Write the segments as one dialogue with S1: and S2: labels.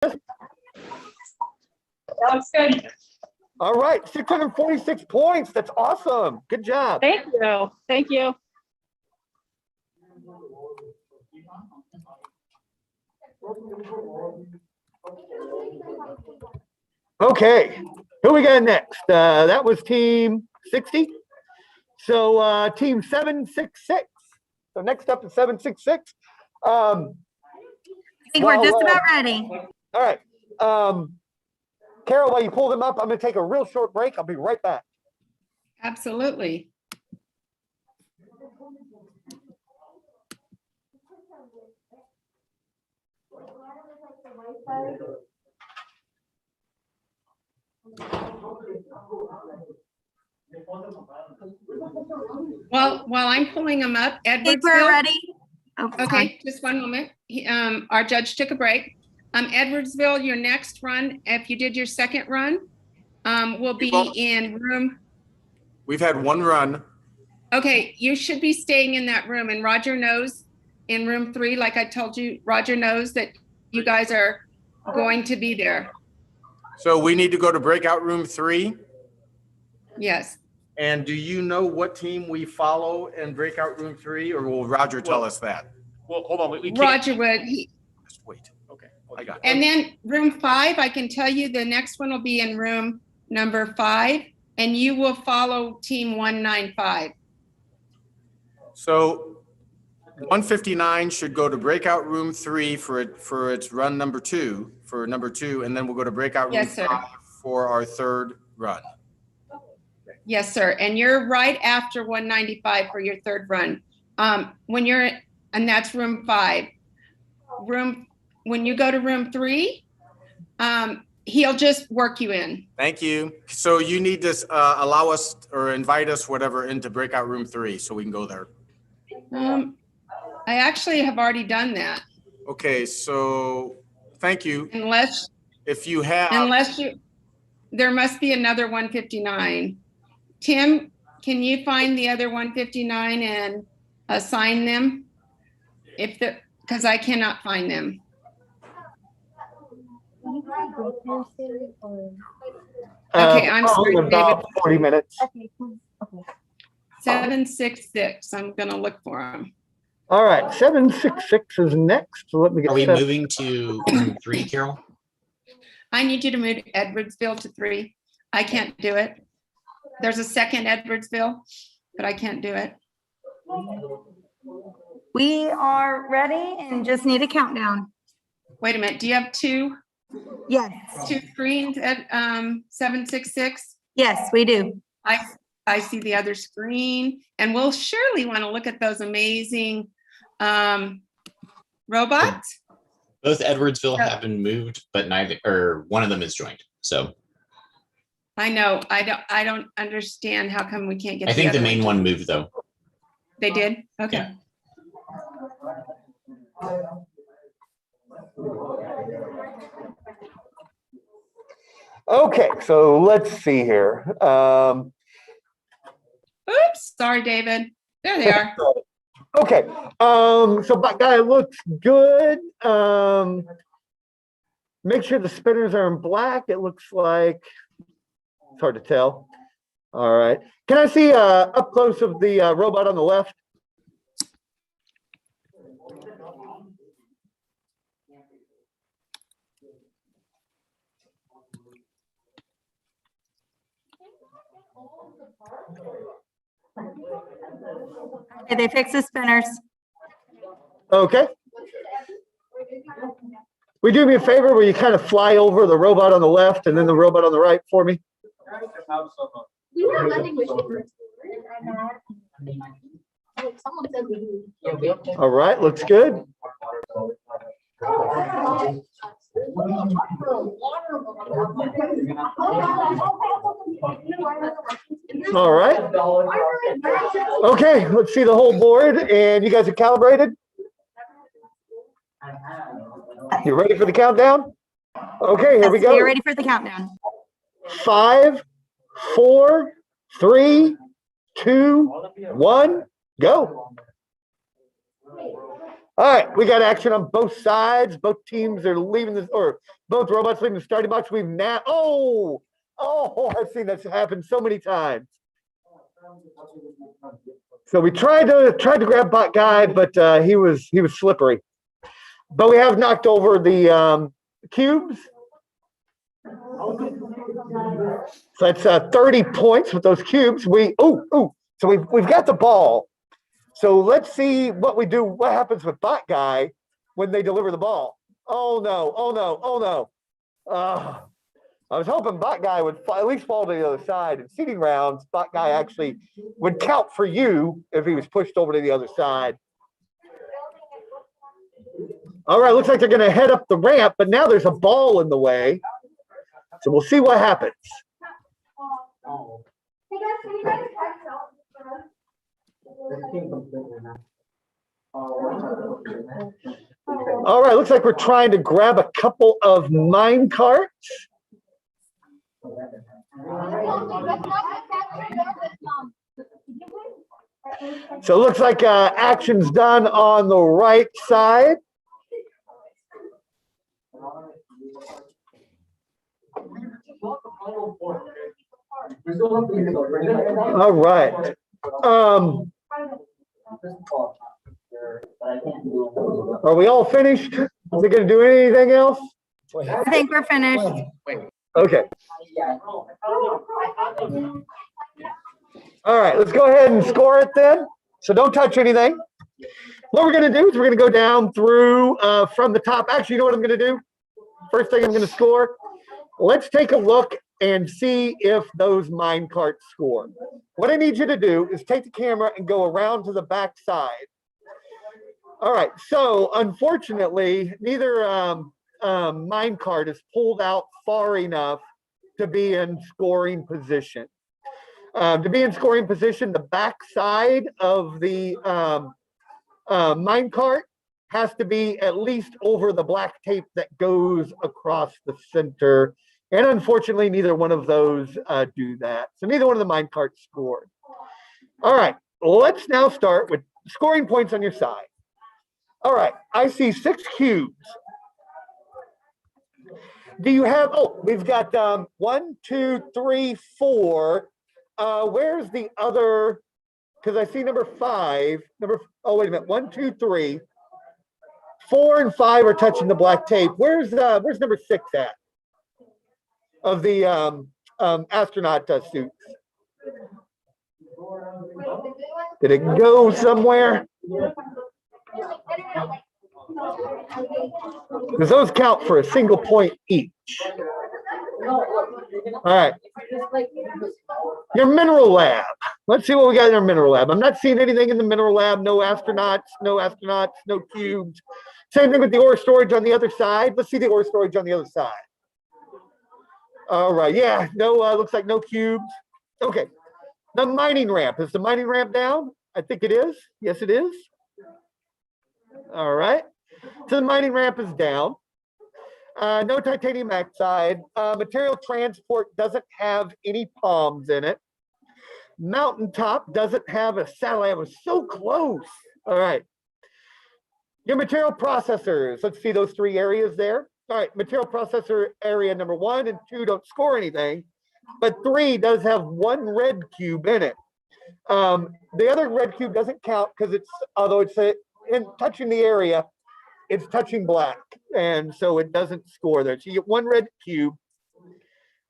S1: That looks good.
S2: All right, 646 points. That's awesome. Good job.
S1: Thank you. Thank you.
S2: Okay, who we got next? That was team 60. So team 766. So next up is 766.
S3: I think we're just about ready.
S2: All right. Carol, while you pull them up, I'm going to take a real short break. I'll be right back.
S4: Absolutely. Well, while I'm pulling them up,
S3: I think
S4: Edwardsville.
S3: we're ready.
S4: Okay, just one moment. Our judge took a break. Edwardsville, your next run, if you did your second run, will be in room.
S5: We've had one run.
S4: Okay, you should be staying in that room, and Roger knows in room 3, like I told you, Roger knows that you guys are going to be there.
S5: So we need to go to breakout room 3.
S4: Yes.
S5: And do you know what team we follow in breakout room 3, or will Roger tell us that?
S6: Well, hold on. We can't.
S4: Roger would.
S5: Just wait.
S6: Okay.
S5: I got it.
S4: And then room 5, I can tell you the next one will be in room number 5, and you will follow team 195.
S5: So 159 should go to breakout room 3 for its run number 2, and then we'll go to breakout room
S4: Yes, sir.
S5: 5 for our third run.
S4: Yes, sir. And you're right after 195 for your third run. And that's room 5. When you go to room 3, he'll just work you in.
S5: Thank you. So you need to allow us or invite us, whatever, into breakout room 3 so we can go there.
S4: I actually have already done that.
S5: Okay, so thank you.
S4: Unless there must be another 159. Tim, can you find the other 159 and assign them? Because I cannot find them. Okay, I'm sorry,
S2: about
S4: David.
S2: 40 minutes.
S4: 766. I'm gonna look for them.
S2: All right, 766 is next. So let me get.
S7: Are we
S2: set.
S7: moving to room 3, Carol?
S4: I need you to move Edwardsville to 3. I can't do it. There's a second Edwardsville, but I can't do it.
S3: We are ready and just need a countdown.
S4: Wait a minute. Do you have two
S3: Yes.
S4: screens at 766?
S3: Yes, we do.
S4: I see the other screen, and we'll surely want to look at those amazing robots.
S7: Both Edwardsville have been moved, but one of them is joined. So
S4: I know. I don't understand how come we can't get.
S7: I think the
S4: other
S7: main one moved though.
S4: They did? Okay.
S7: Yeah.
S2: Okay, so let's see here.
S4: Oops, sorry, David. There they are.
S2: Okay, so that guy looks good. Make sure the spinners are in black. It looks like it's hard to tell. All right, can I see up close of the robot on the left?
S3: Okay, they fixed the spinners.
S2: Okay. Will you do me a favor where you kind of fly over the robot on the left and then the robot on the right for me?
S8: We were letting machines.
S2: All right, looks good. All right. Okay, let's see the whole board, and you guys are calibrated? You ready for the countdown? Okay, here we go.
S3: You're ready for the countdown.
S2: 5, 4, 3, 2, 1, go. All right, we got action on both sides. Both teams are leaving this, or both robots leaving the starting box. We've now, I've seen this happen so many times. So we tried to grab Bot Guy, but he was slippery. But we have knocked over the cubes. So that's 30 points with those cubes. So we've got the ball. So let's see what we do. What happens with Bot Guy when they deliver the ball? Oh no! I was hoping Bot Guy would at least fall to the other side. In seeding rounds, Bot Guy actually would count for you if he was pushed over to the other side. All right, looks like they're going to head up the ramp, but now there's a ball in the way. So we'll see what happens. All right, looks like we're trying to grab a couple of mine carts. So it looks like action's done on the right side. All right. Are we all finished? Is it going to do anything else?
S3: I think we're finished.
S2: Okay. All right, let's go ahead and score it then. So don't touch anything. What we're going to do is we're going to go down through from the top. Actually, you know what I'm going to do? First thing I'm going to score. Let's take a look and see if those mine carts score. What I need you to do is take the camera and go around to the back side. All right, so unfortunately, neither mine cart is pulled out far enough to be in scoring position. To be in scoring position, the back side of the mine cart has to be at least over the black tape that goes across the center. And unfortunately, neither one of those do that. So neither one of the mine carts scored. All right, let's now start with scoring points on your side. All right, I see 6 cubes. Do you have, we've got 1, 2, 3, 4. Where's the other, because I see number 5, wait a minute, 1, 2, 3. 4 and 5 are touching the black tape. Where's number 6 at? Of the astronaut suits. Did it go somewhere? Because those count for a single point each. All right. Your mineral lab. Let's see what we got in our mineral lab. I'm not seeing anything in the mineral lab. No astronauts, no cubes. Same thing with the ore storage on the other side. Let's see the ore storage on the other side. All right, yeah, no, looks like no cubes. Okay, the mining ramp. Is the mining ramp down? I think it is. Yes, it is. All right, so the mining ramp is down. No titanium oxide. Material transport doesn't have any palms in it. Mountaintop doesn't have a satellite. I was so close. All right. Your material processors. Let's see those 3 areas there. All right, material processor area number 1 and 2 don't score anything, but 3 does have 1 red cube in it. The other red cube doesn't count because although it's in touching the area, it's touching black, and so it doesn't score there. So you get 1 red cube,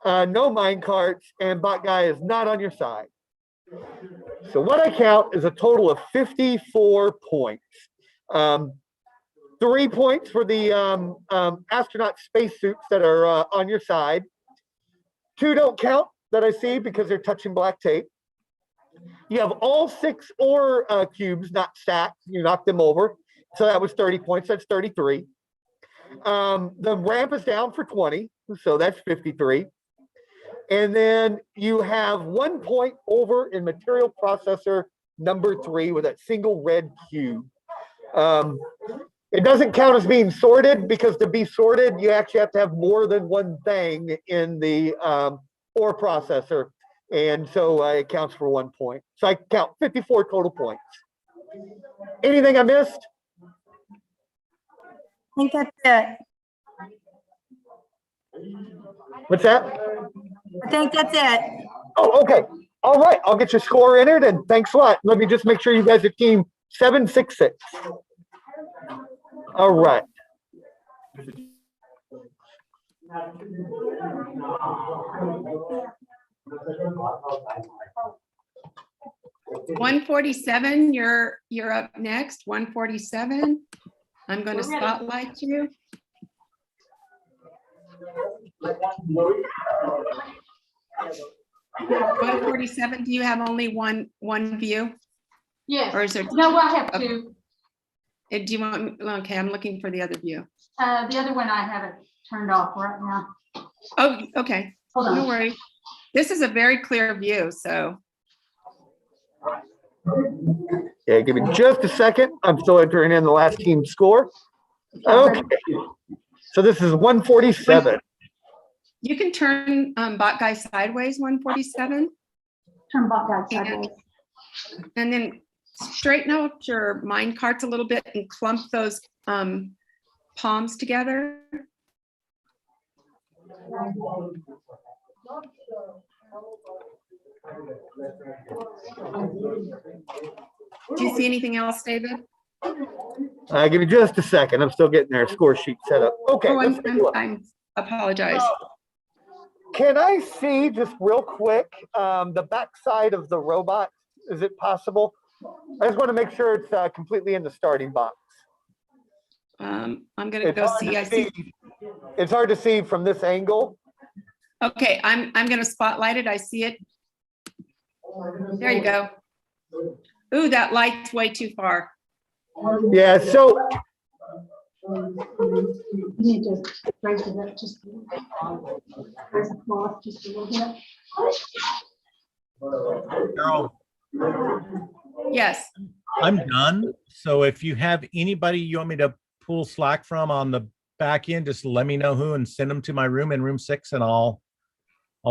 S2: no mine carts, and Bot Guy is not on your side. So what I count is a total of 54 points. 3 points for the astronaut spacesuits that are on your side. 2 don't count that I see because they're touching black tape. You have all 6 ore cubes not stacked. You knocked them over. So that was 30 points. That's 33. The ramp is down for 20. So that's 53. And then you have 1 point over in material processor number 3 with that single red cube. It doesn't count as being sorted because to be sorted, you actually have to have more than one thing in the ore processor. And so it counts for 1 point. So I count 54 total points. Anything I missed?
S3: think that's it.
S2: What's that?
S3: I think that's it.
S2: Oh, okay. All right. I'll get your score entered and thanks a lot. Let me just make sure you guys are team 766. All right.
S4: 147, you're up next. 147. I'm going to spotlight you. 147, do you have only one view?
S1: Yes.
S4: Or is there?
S1: No, I have two.
S4: Do you want, okay, I'm looking for the other view.
S1: The other one I have it turned off right now.
S4: Oh, okay.
S1: Hold on.
S4: No worries. This is a very clear view, so.
S2: Yeah, give me just a second. I'm still entering in the last team score. Okay. So this is 147.
S4: You can turn bot guy sideways, 147,
S1: Turn bot guy sideways.
S4: and then straighten out your mine carts a little bit and clump those palms together. Do you see anything else, David?
S2: Give me just a second. I'm still getting their score sheet set up. Okay.
S4: Oh,
S2: Let's take a look.
S4: I apologize.
S2: Can I see just real quick the backside of the robot? Is it possible? I just want to make sure it's completely in the starting box.
S4: I'm gonna
S2: It's
S4: go
S2: hard
S4: see.
S2: to
S4: I see.
S2: It's hard to see from this angle.
S4: Okay, I'm gonna spotlight it. I see it. There you go. Ooh, that light's way too far.
S2: Yeah, so
S1: You need to raise it up just a little bit. Raise the cloth just a little bit.
S6: Carol,
S4: Yes.
S6: I'm done. So if you have anybody you want me to pull slack from on the back end, just let me know who and send them to my room in room 6 and I'll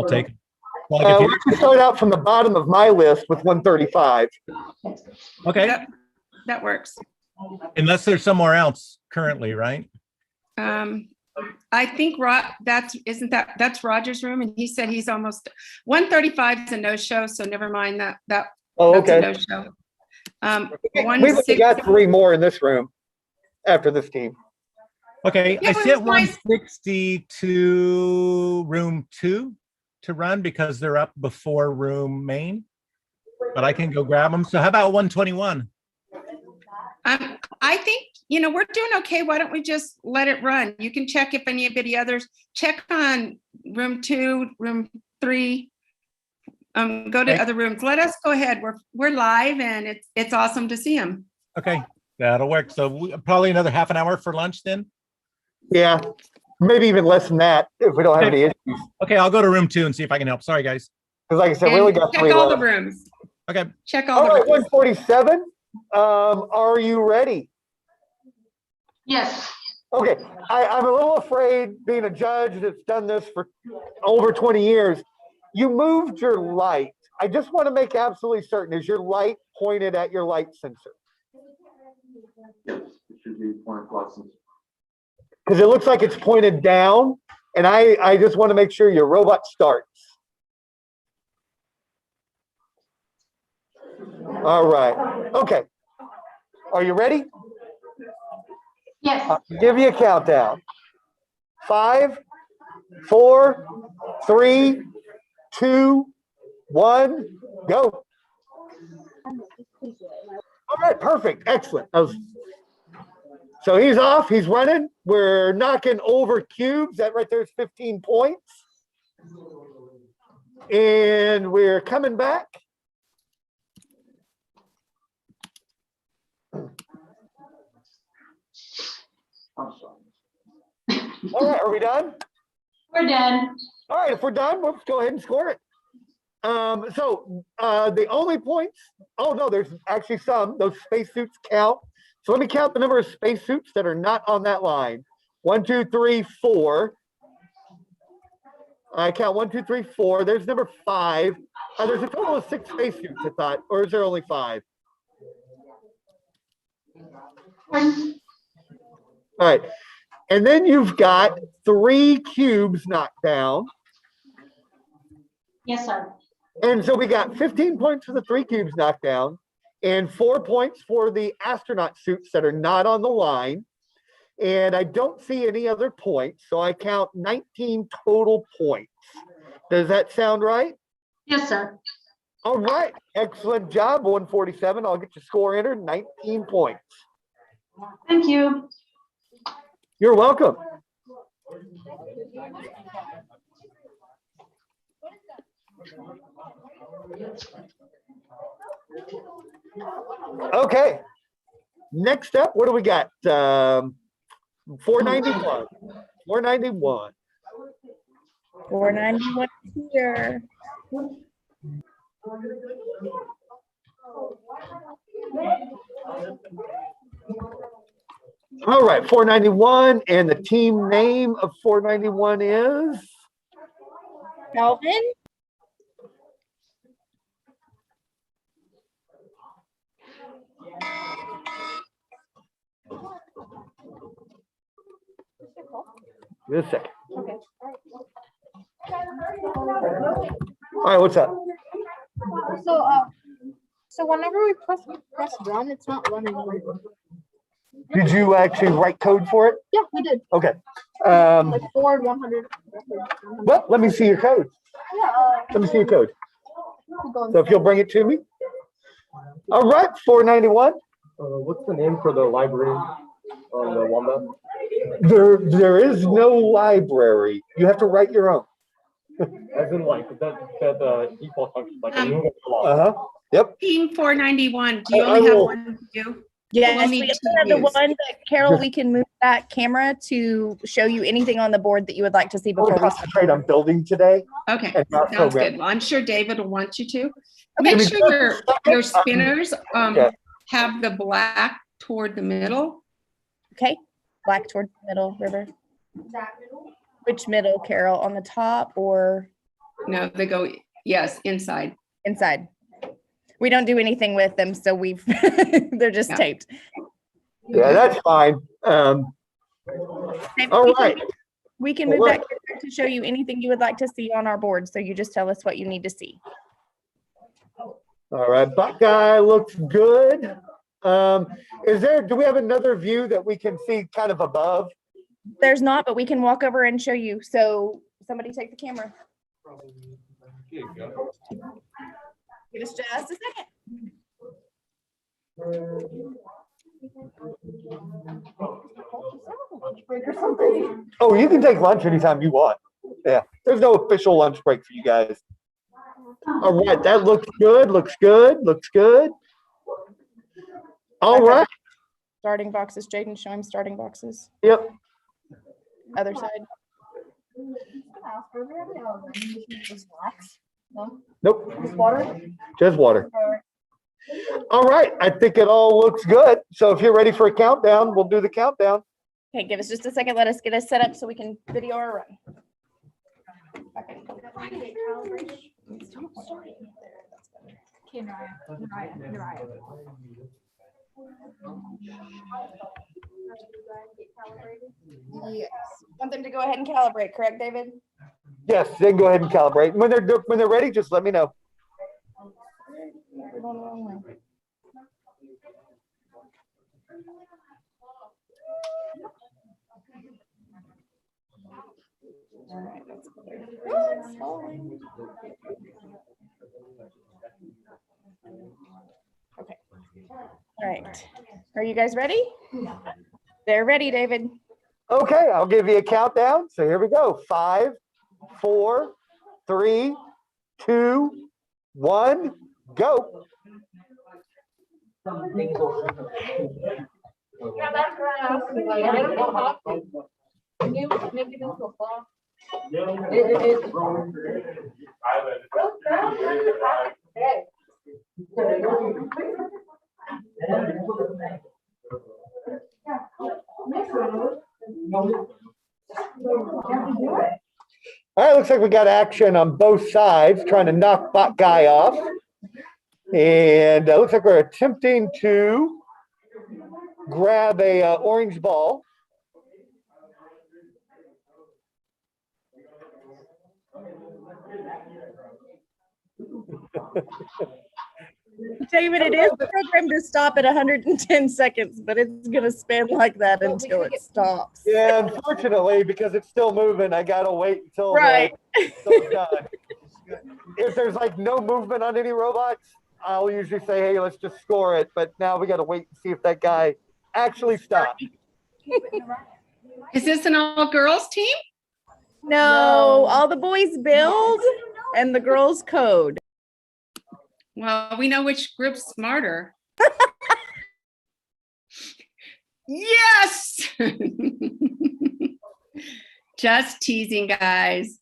S6: take them. Like if
S2: we
S6: you-
S2: can start out from the bottom of my list with 135.
S6: okay,
S4: That works.
S6: unless there's somewhere else currently, right?
S4: I think that's Roger's room, and he said he's almost 135 is a no-show, so never mind that.
S2: Oh,
S4: That's a
S2: okay.
S4: no-show.
S2: We've only got 3 more in this room after this team.
S6: Okay,
S4: Yeah,
S6: I
S4: but it
S6: sent
S4: was nice.
S6: 160 to room 2 to run because they're up before room main, but I can go grab them. So how about 121?
S4: I think, we're doing okay. Why don't we just let it run? You can check if anybody others, check on room 2, room 3. Go to
S6: Okay.
S4: other rooms. Let us go ahead. We're live and it's awesome to see them.
S6: Okay, that'll work. So probably another half an hour for lunch then?
S2: Yeah, maybe even less than that if we don't have any issues.
S6: Okay, I'll go to room 2 and see if I can help. Sorry, guys.
S2: Because like I said, we only got 3
S4: Check all the
S2: left.
S4: rooms.
S6: Okay.
S4: Check all
S2: All
S4: the
S2: right,
S4: rooms.
S2: 147. Are you ready?
S1: Yes.
S2: Okay, I'm a little afraid being a judge that's done this for over 20 years. You moved your light. I just want to make absolutely certain, is your light pointed at your light sensor?
S8: Yes, it should be point plus.
S2: Because it looks like it's pointed down, and I just want to make sure your robot starts. All right, okay. Are you ready?
S1: Yes.
S2: I'll give you a countdown. 5, 4, 3, 2, 1, go. All right, perfect, excellent. So he's off, he's running. We're knocking over cubes. That right there is 15 points. And we're coming back. All right, are we done?
S1: We're done.
S2: All right, if we're done, let's go ahead and score it. The only points, oh no, there's actually some, those spacesuits count. So let me count the number of spacesuits that are not on that line. 1, 2, 3, 4. I count 1, 2, 3, 4. There's number 5. There's a total of 6 spacesuits, I thought, or is there only 5? All right. And then you've got 3 cubes knocked down.
S1: Yes, sir.
S2: And so we got 15 points for the 3 cubes knocked down and 4 points for the astronaut suits that are not on the line. And I don't see any other points, so I count 19 total points. Does that sound right?
S1: Yes, sir.
S2: All right, excellent job, 147. I'll get your score entered, 19 points.
S1: Thank you.
S2: You're welcome. Okay, next up, what do we got? 491. 491.
S3: 491 here.
S2: All right, 491, and the team name of 491 is?
S3: Calvin?
S2: Just a second.
S3: Okay.
S2: All right, what's up?
S9: So whenever we press run, it's not running.
S2: Did you actually write code for it?
S9: Yeah, we did.
S2: Okay.
S9: Like forward 100.
S2: Well, let me see your code.
S9: Yeah.
S2: Let me see your code.
S9: Keep going.
S2: So if you'll bring it to me. All right, 491.
S8: What's the name for the library on the Wamba?
S2: There is no library. You have to write your own.
S8: As in like that default function, like a new log.
S2: Uh-huh. Yep.
S4: Team 491, do you
S2: I
S4: only have
S2: will-
S4: one to do?
S3: Yes,
S4: We'll
S3: we
S4: need
S3: also
S4: two
S3: have the
S4: views.
S3: one that Carol, we can move that camera to show you anything on the board that you would like to see
S2: I'll
S3: before we start.
S2: concentrate on building today.
S4: Okay,
S2: And not
S4: sounds
S2: program.
S4: good. Well, I'm sure David will want you to.
S3: Okay.
S4: Make
S2: Give me
S4: sure
S2: just a
S4: your
S2: second.
S4: spinners
S2: Yeah.
S4: have the black toward the middle.
S3: Okay, black towards the middle, River. Which middle, Carol? On the top or
S4: No, they go, yes, inside.
S3: inside? We don't do anything with them, so we've, they're just
S4: Yeah.
S3: taped.
S2: Yeah, that's fine.
S3: David,
S2: All
S3: we can-
S2: right.
S3: We can move that camera to show you anything you would like to see on our board, so you just tell us what you need to see.
S2: All right, Buckeye looks good. Do we have another view that we can see kind of above?
S3: There's not, but we can walk over and show you. So somebody take the camera. Give us just a second.
S2: Oh, you can take lunch anytime you want. Yeah, there's no official lunch break for you guys. All right, that looks good, looks good, looks good. All right,
S3: Starting boxes, Jaden, show him starting boxes.
S2: yep.
S3: Other side.
S2: Nope,
S9: Just water?
S2: just water. All right, I think it all looks good. So if you're ready for a countdown, we'll do the countdown.
S3: Okay, give us just a second. Let us get us set up so we can video our run. Okay.
S9: Okay, Mariah.
S3: Yes. Want them to go ahead and calibrate, correct, David?
S2: Yes, then go ahead and calibrate. When they're ready, just let me know.
S3: We're going the wrong way. All right, that's better. Oh, it's falling. Okay. All right. Are you guys ready? They're ready, David.
S2: Okay, I'll give you a countdown. So here we go. 5, 4, 3, 2, 1, go. All right, looks like we got action on both sides, trying to knock that guy off. And looks like we're attempting to grab a orange ball.
S3: David, it is programmed to stop at 110 seconds, but it's gonna spin like that until it stops.
S2: Yeah, unfortunately, because it's still moving, I gotta wait until
S3: Right.
S2: it's done. If there's like no movement on any robots, I'll usually say, hey, let's just score it. But now we gotta wait and see if that guy actually stopped.
S4: Is this an all-girls team?
S3: No, all the boys build and the girls code.
S4: Well, we know which group's smarter. Yes! Just teasing, guys.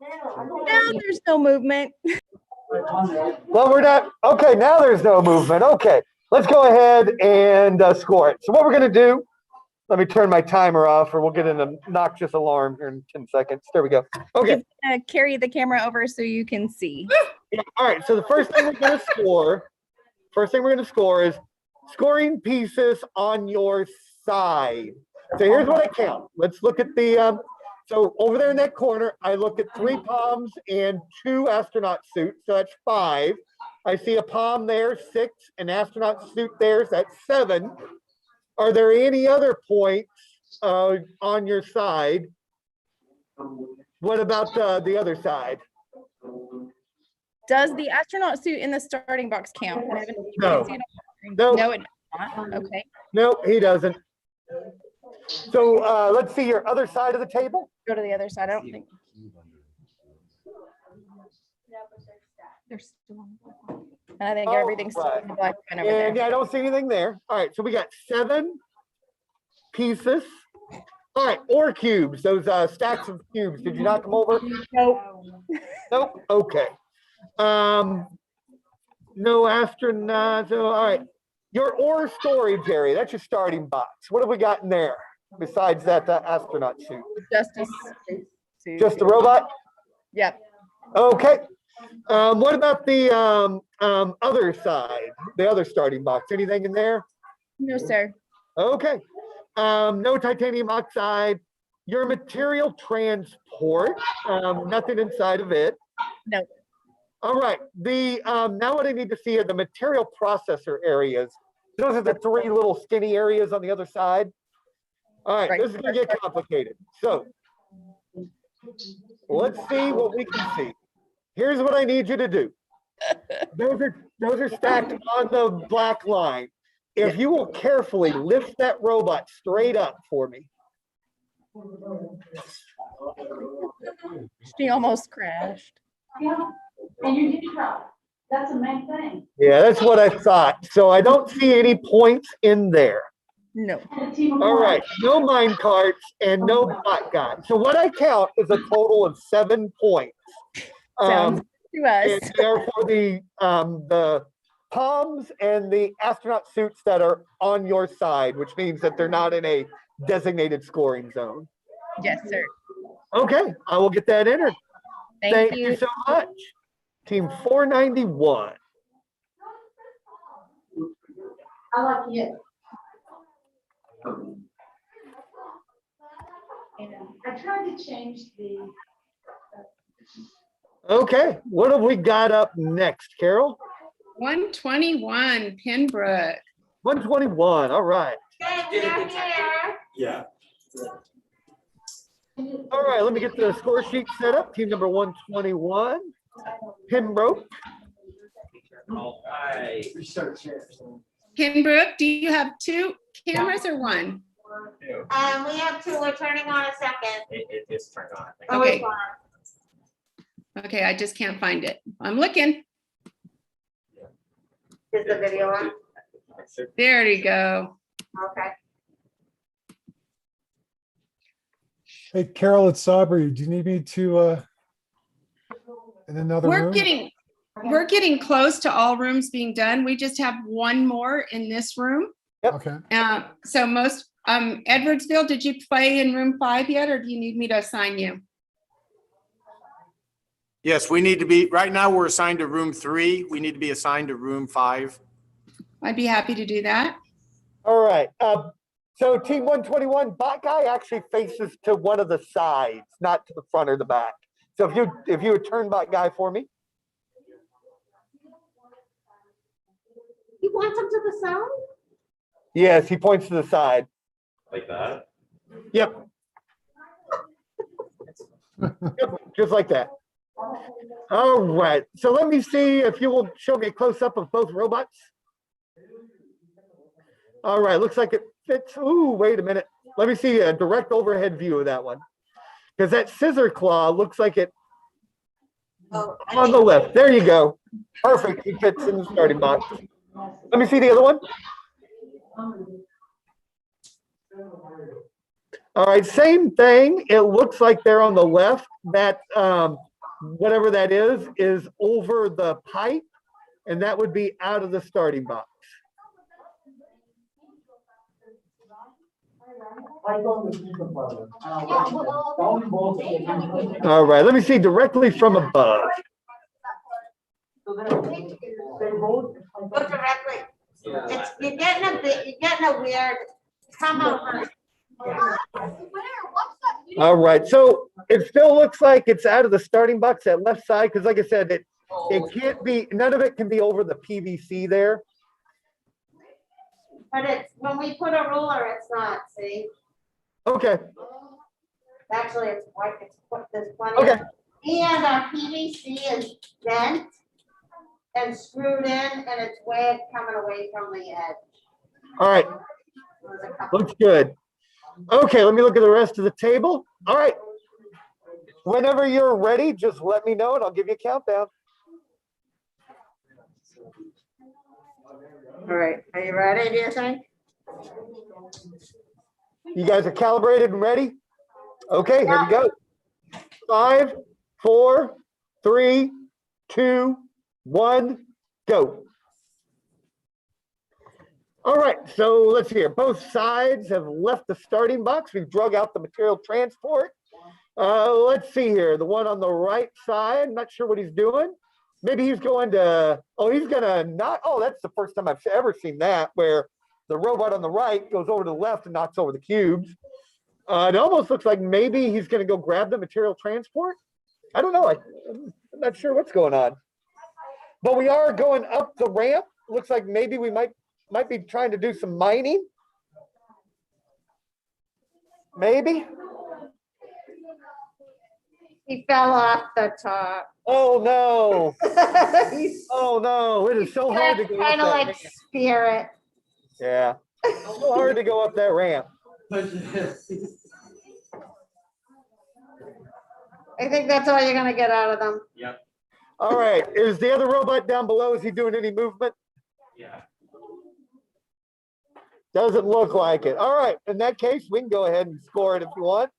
S3: No, there's no movement.
S2: Well, we're not, okay, now there's no movement. Okay, let's go ahead and score it. So what we're gonna do, let me turn my timer off or we'll get an obnoxious alarm here in 10 seconds. There we go. Okay.
S3: He's gonna carry the camera over so you can see.
S2: Yeah, all right, so the first thing we're gonna score is scoring pieces on your side. So here's what I count. Let's look at the, so over there in that corner, I look at 3 palms and 2 astronaut suits, so that's 5. I see a palm there, 6, an astronaut suit there, so that's 7. Are there any other points on your side? What about the other side?
S3: Does the astronaut suit in the starting box count? I haven't- you
S2: No.
S3: can't see it on the screen.
S2: No.
S3: No, it does not. Okay.
S2: No, he doesn't. So let's see your other side of the table.
S3: Go to the other side. I don't think.
S9: They're still on the black.
S3: And I think
S2: Oh,
S3: everything's still
S2: right.
S3: in the black line over
S2: And
S3: there.
S2: yeah, I don't see anything there. All right, so we got 7 pieces. All right, or cubes, those stacks of cubes. Did you knock them over?
S3: Nope.
S2: Nope. Okay. No astronauts. Oh, all right. Your ore storage area, that's your starting box. What have we got in there besides that astronaut suit?
S3: Justice suit.
S2: Just the robot?
S3: Yep.
S2: Okay. What about the other side, the other starting box? Anything in there?
S3: No, sir.
S2: Okay. No titanium oxide. Your material transport, nothing inside of it.
S3: No.
S2: All right. The now what I need to see are the material processor areas. Those are the 3 little skinny areas on the other side. All right,
S3: Right.
S2: this is gonna get complicated. So let's see what we can see. Here's what I need you to do. Those are stacked on the black line. If you will carefully lift that robot straight up for me.
S3: She almost crashed.
S1: And you did try. That's the main thing.
S2: Yeah, that's what I thought. So I don't see any points in there.
S3: No.
S1: And a team of
S2: All
S1: one.
S2: right, no mine carts and no bot guns. So what I count is a total of 7 points.
S3: Sounds to us.
S2: And they're for the palms and the astronaut suits that are on your side, which means that they're not in a designated scoring zone.
S3: Yes, sir.
S2: Okay, I will get that entered.
S3: Thank
S2: you
S3: you.
S2: so much. Team 491.
S1: I like it. I tried to change the.
S2: Okay, what have we got up next, Carol?
S4: 121, Pembroke.
S2: 121, all right.
S5: Yeah.
S2: All right, let me get the score sheet set up. Team number 121, Pembroke.
S4: Pembroke, do you have 2 cameras or 1?
S10: We have 2, we're turning on a second.
S5: It's turned on.
S10: Oh,
S4: Okay.
S10: it's on.
S4: Okay, I just can't find it. I'm looking.
S10: Is the video on?
S4: There you go.
S10: Okay.
S11: Hey, Carol, it's Sabri. Do you need me to in another
S4: We're
S11: room?
S4: getting close to all rooms being done. We just have 1 more in this room.
S11: Okay.
S4: So Edwardsville, did you play in room 5 yet, or do you need me to assign you?
S5: Yes, we need to be, right now, we're assigned to room 3. We need to be assigned to room 5.
S4: I'd be happy to do that.
S2: All right. So team 121, bot guy actually faces to one of the sides, not to the front or the back. So if you would turn bot guy for me.
S1: He wants them to the side?
S2: Yes, he points to the side.
S8: Like that?
S2: Yep. Yep, just like that. All right. So let me see if you will show me a close up of both robots. All right. Looks like it fits. Ooh, wait a minute. Let me see a direct overhead view of that one. Because that scissor claw looks like it on the left. There you go. Perfect. He fits in the starting box. Let me see the other one. All right, same thing. It looks like they're on the left. That whatever that is over the pipe, and that would be out of the starting box. All right, let me see directly from above.
S10: Go directly. It's, you're getting a weird, come over.
S2: All right, so it still looks like it's out of the starting box, that left side, because like I said, it can't be, none of it can be over the PVC there.
S10: But it's, when we put a ruler, it's not, see?
S2: Okay,
S10: Actually, it's white, there's plenty
S2: okay,
S10: of, and our PVC is bent and screwed in, and it's way coming away from the edge.
S2: all right,
S10: There's a couple-
S2: looks good. Okay, let me look at the rest of the table. All right. Whenever you're ready, just let me know and I'll give you a countdown.
S10: All right, are you ready, do you think?
S2: You guys are calibrated and ready? Okay, here we go. 5, 4, 3, 2, 1, go. All right, so let's see here. Both sides have left the starting box. We've drug out the material transport. Let's see here. The one on the right side, not sure what he's doing. Maybe he's going to, oh, he's going to not, oh, that's the first time I've ever seen that, where the robot on the right goes over to the left and knocks over the cubes. It almost looks like maybe he's going to go grab the material transport. I don't know. I'm not sure what's going on. But we are going up the ramp. Looks like maybe we might be trying to do some mining. Maybe.
S10: He fell off the top.
S2: Oh no.
S10: He's
S2: Oh no. It is so hard to go up
S10: kind of
S2: that
S10: like
S2: ramp.
S10: spirit.
S2: Yeah. So hard to go up that ramp.
S10: I think that's all you're gonna get out of them.
S8: Yep.
S2: All right. Is the other robot down below? Is he doing any movement?
S8: Yeah.
S2: Doesn't look like it. All right. In that case, we can go ahead and score it if you want.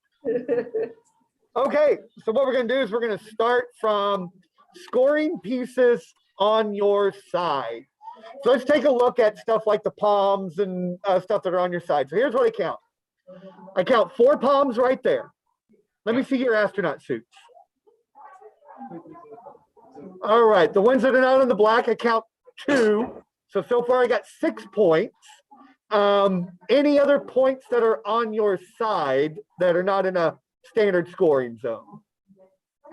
S2: Okay. So what we're going to do is we're going to start from scoring pieces on your side. So let's take a look at stuff like the palms and stuff that are on your side. So here's what I count. I count 4 palms right there. Let me see your astronaut suits. All right. The ones that are not in the black, I count 2. So far I got 6 points. Any other points that are on your side that are not in a standard scoring zone?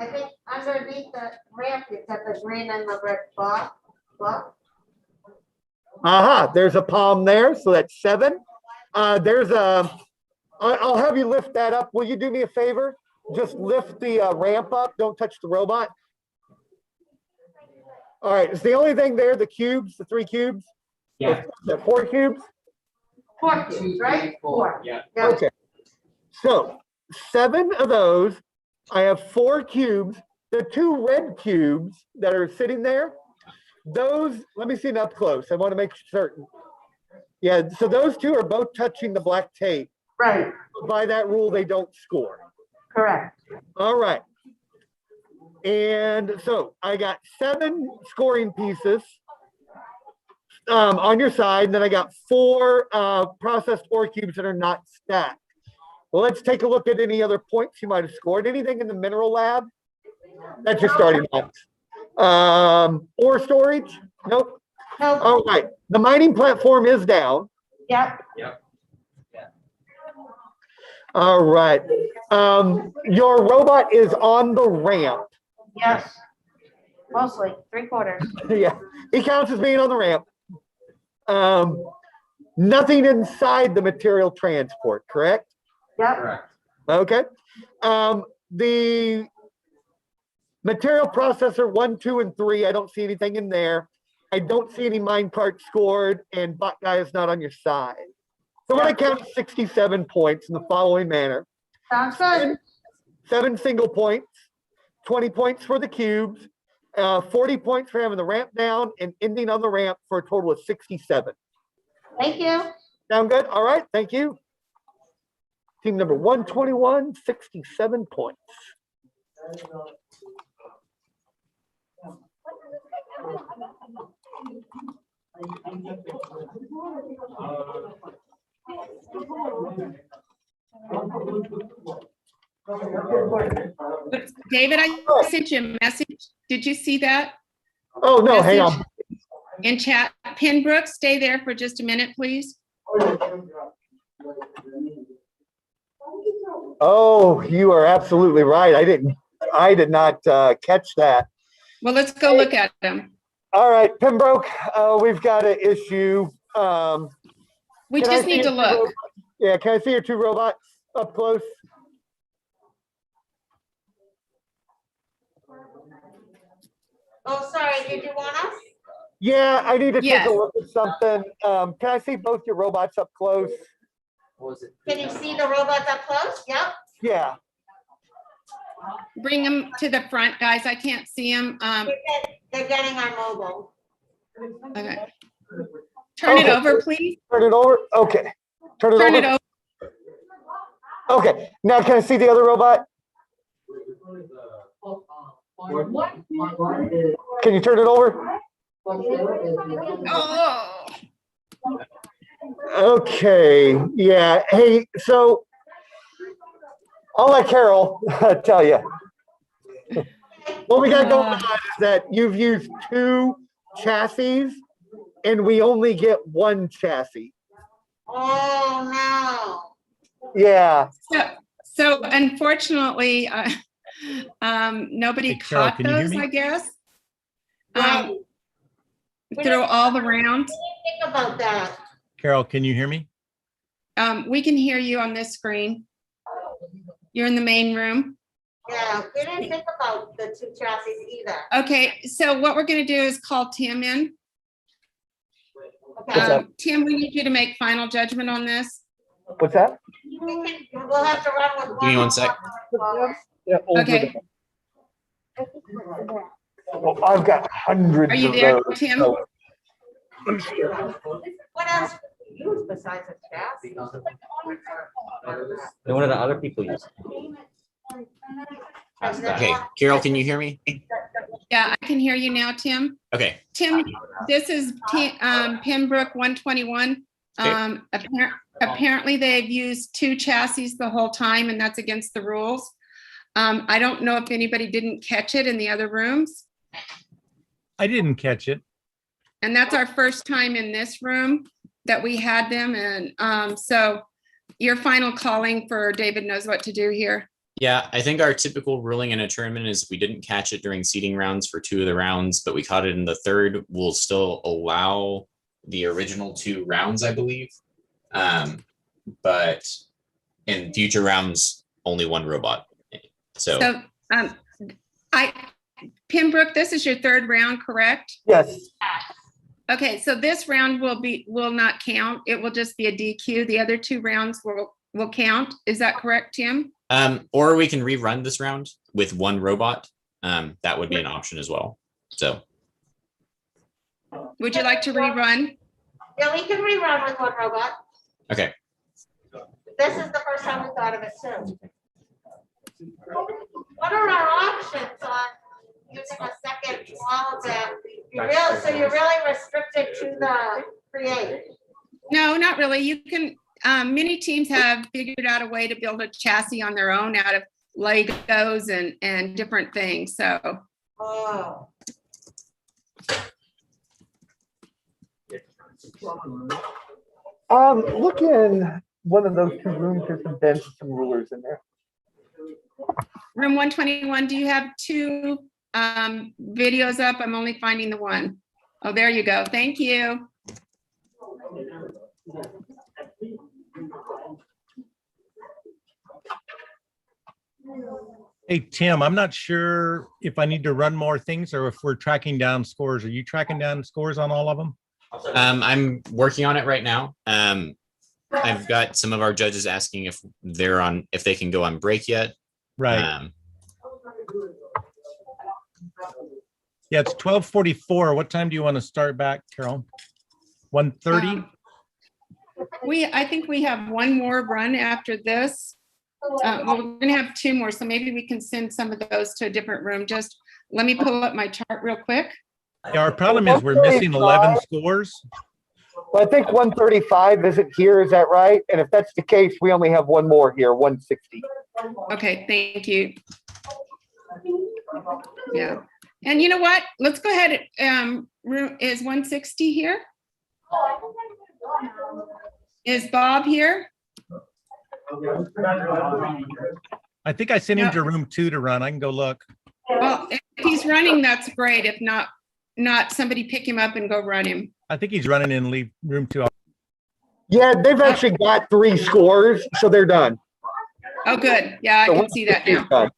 S10: I think underneath the ramp, it's at the green and the red block.
S2: Aha, there's a palm there, so that's 7. There's a, I'll have you lift that up. Will you do me a favor? Just lift the ramp up, don't touch the robot. All right, it's the only thing there, the cubes, the 3 cubes?
S8: Yeah.
S2: The 4 cubes?
S10: 4 cubes, right? 4.
S8: Yeah.
S2: Okay, so 7 of those, I have 4 cubes. The 2 red cubes that are sitting there, those, let me see it up close. I want to make certain. Yeah, so those 2 are both touching the black tape.
S10: Right,
S2: By that rule, they don't score.
S10: correct.
S2: All right. And so I got 7 scoring pieces on your side. And then I got 4 processed ore cubes that are not stacked. Well, let's take a look at any other points you might have scored. Anything in the mineral lab? That's your starting box. Ore storage? Nope.
S10: No,
S2: All right. The mining platform is down.
S10: yep,
S2: All right. Your robot is on the ramp.
S10: yes. Mostly, 3/4.
S2: Yeah, he counts as being on the ramp. Nothing inside the material transport, correct?
S10: Yep,
S2: Okay. The material processor 1, 2, and 3, I don't see anything in there. I don't see any mine carts scored, and bot guy is not on your side. So I'm going to count 67 points in the following manner.
S10: sounds good.
S2: 7 single points, 20 points for the cubes, 40 points for having the ramp down and ending on the ramp for a total of 67.
S10: Thank you.
S2: Sound good? All right, thank you. Team number 121, 67 points.
S4: David, I sent you a message. Did you see that?
S2: Oh, no, hang
S4: Message
S2: on.
S4: in chat? Pembroke, stay there for just a minute, please.
S2: Oh, you are absolutely right. I did not catch that.
S4: Well, let's go look at them.
S2: All right, Pembroke, we've got an issue.
S4: We
S2: Can I
S4: just
S2: see
S4: need
S2: your
S4: to
S2: two
S4: look.
S2: robots? Yeah, can I see your 2 robots up close?
S10: Oh, sorry, did you want us?
S2: Yeah, I need to take
S4: Yes.
S2: a look at something. Can I see both your robots up close?
S10: Can you see the robots up close? Yep.
S2: Yeah.
S4: Bring them to the front, guys. I can't see them.
S10: They're getting our mobile.
S4: Okay. Turn it
S2: Okay.
S4: over, please.
S2: Turn it over. Okay. Turn it
S4: Turn
S2: over.
S4: it over.
S2: Okay. Now can I see the other robot? Can you turn it over?
S4: Oh,
S2: Okay. Yeah. Hey, so I'll let Carol tell you. What we got going on is that you've used 2 chassis and we only get 1 chassis.
S10: Oh,
S2: Yeah.
S4: so unfortunately, nobody
S6: Hey, Carol,
S4: caught
S6: can you hear
S4: those,
S6: me?
S4: I guess.
S10: Right.
S4: Through all the rounds.
S10: think about that.
S6: Carol, can you hear me?
S4: We can hear you on this screen. You're in the main room.
S10: Yeah, we didn't think about the 2 chassis either.
S4: Okay, so what we're gonna do is call Tim in.
S10: Okay.
S4: Tim, we need you to make final judgment on this.
S2: What's that?
S10: We'll have to run with 1.
S7: Give me 1 sec.
S2: Yeah.
S4: Okay,
S2: Well, I've got hundreds
S4: are you
S2: of
S4: there,
S2: those.
S4: Tim?
S2: so-
S10: What else do you use besides a chassis?
S12: And what do the other people use?
S7: Okay, Carol, can you hear me?
S4: Yeah, I can hear you now, Tim.
S7: Okay,
S4: Tim, this is Pembroke 121.
S7: Okay.
S4: Apparently they've used 2 chassis the whole time and that's against the rules. I don't know if anybody didn't catch it in the other rooms.
S6: I didn't catch it.
S4: And that's our first time in this room that we had them. And so your final calling for David knows what to do here.
S7: yeah, I think our typical ruling in a tournament is we didn't catch it during seeding rounds for 2 of the rounds, but we caught it in the 3rd. We'll still allow the original 2 rounds, I believe. But in future rounds, only 1 robot. So
S4: Pembroke, this is your 3rd round, correct?
S2: Yes.
S4: Okay, so this round will not count. It will just be a DQ. The other 2 rounds will count. Is that correct, Tim?
S7: or we can rerun this round with 1 robot. That would be an option as well. So
S4: Would you like to rerun?
S10: Yeah, we can rerun with 1 robot.
S7: okay.
S10: This is the first time we thought of it too. What are our options on using a second wall that so you're really restricted to the create?
S4: No, not really. You can, many teams have figured out a way to build a chassis on their own out of Legos and different things. So
S10: Oh.
S2: Look in one of those two rooms, there's some beds and some rulers in there.
S4: room 121, do you have two videos up? I'm only finding the one. Oh, there you go. Thank you.
S6: Hey, Tim, I'm not sure if I need to run more things or if we're tracking down scores. Are you tracking down scores on all of them?
S7: I'm working on it right now. I've got some of our judges asking if they can go on break yet.
S6: Right. Yeah, it's 12:44. What time do you want to start back, Carol? 1:30?
S4: I think we have one more run after this. Well, we're gonna have two more, so maybe we can send some of those to a different room. Just let me pull up my chart real quick.
S6: Yeah, our problem is we're missing 11 scores.
S2: Well, I think 135 isn't here, is that right? And if that's the case, we only have one more here, 160.
S4: Okay, thank you. Yeah, and you know what? Let's go ahead. Room is 160 here? Is Bob here?
S6: I think I sent him to room 2 to run. I can go look.
S4: Well, if he's running, that's great. If not, somebody pick him up and go run him.
S6: I think he's running in leave room 2.
S2: Yeah, they've actually got 3 scores, so they're done.
S4: Oh, good. Yeah, I can see that now.